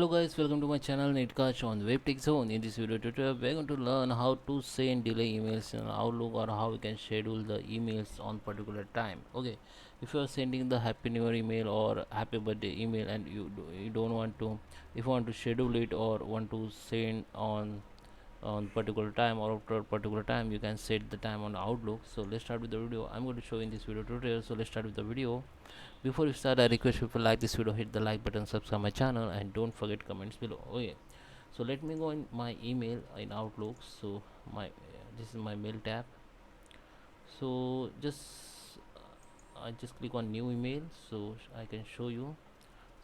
Hello guys, welcome to my channel Netcash on Webtech Zone. In this video tutorial, we're going to learn how to send delay emails in Outlook or how we can schedule the emails on particular time. Okay, if you are sending the Happy New Year email or Happy Birthday email and you don't want to, if you want to schedule it or want to send on particular time or after a particular time, you can set the time on Outlook. So let's start with the video. I'm going to show in this video tutorial. So let's start with the video. Before you start, I request people like this video, hit the like button, subscribe my channel, and don't forget comments below. Okay, so let me go in my email in Outlook. So my this is my mail tab. So I just click on new email so I can show you.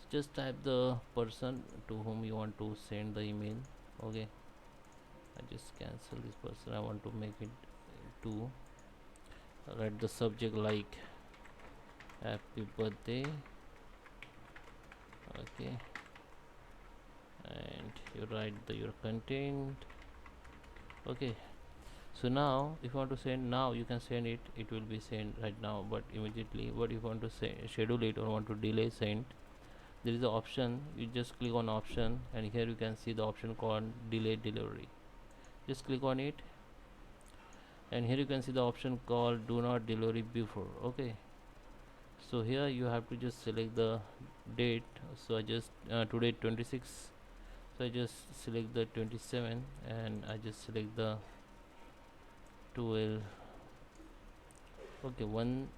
So just type the person to whom you want to send the email. Okay, I just cancel this person. I want to make it to write the subject like happy birthday. Okay, and you write your content. Okay, so now if you want to send now, you can send it, it will be sent right now but immediately. But if you want to schedule it or want to delay send, there is an option. You just click on option and here you can see the option called delay delivery. Just click on it and here you can see the option called do not delivery before. Okay, so here you have to just select the date. So I just today 26, so I just select the 27 and I just select the 12. Okay, one.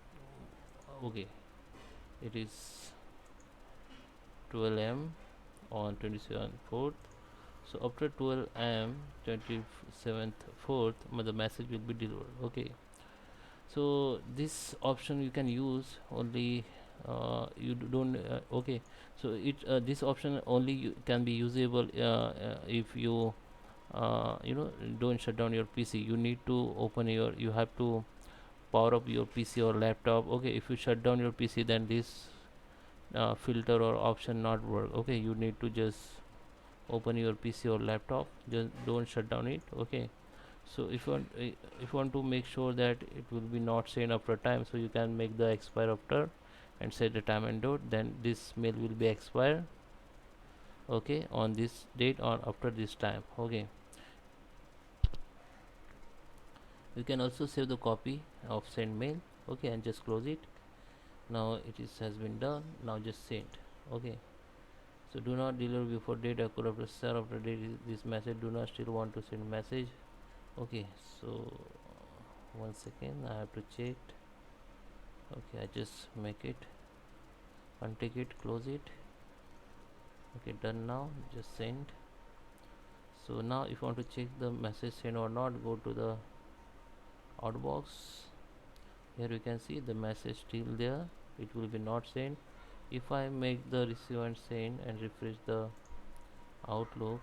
Okay, it is 12 am on 27th 4th. So after 12 am 27th 4th, the message will be delivered. Okay, so this option you can use only you don't okay, so it this option only can be usable if you don't shut down your PC. You need to open your, you have to power up your PC or laptop. Okay, if you shut down your PC, then this filter or option not work. Okay, you need to just open your PC or laptop, just don't shut down it. Okay, so if you want to make sure that it will be not sent after time, so you can make the expire after and set the time and date, then this mail will be expire, okay, on this date or after this time. Okay, you can also save the copy of send mail. Okay, and just close it. Now it is has been done. Now just send. Okay, so do not deliver before date or could after share after date this message. Do not still want to send message. Okay, so 1 second, I have to check. Okay, I just make it, untake it, close it. Okay, done. Now just send. So now if you want to check the message sent or not, go to the outbox. Here you can see the message still there, it will be not sent. If I make the receive and send and refresh the Outlook,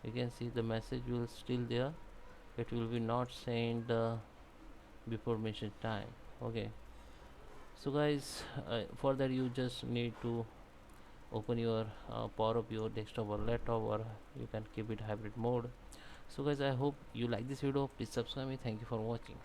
you can see the message will still there, it will be not sent before mentioned time. Okay, so guys, for that you just need to open your power up your desktop or laptop, or you can keep it hybrid mode. So guys, I hope you like this video. Please subscribe me. Thank you for watching.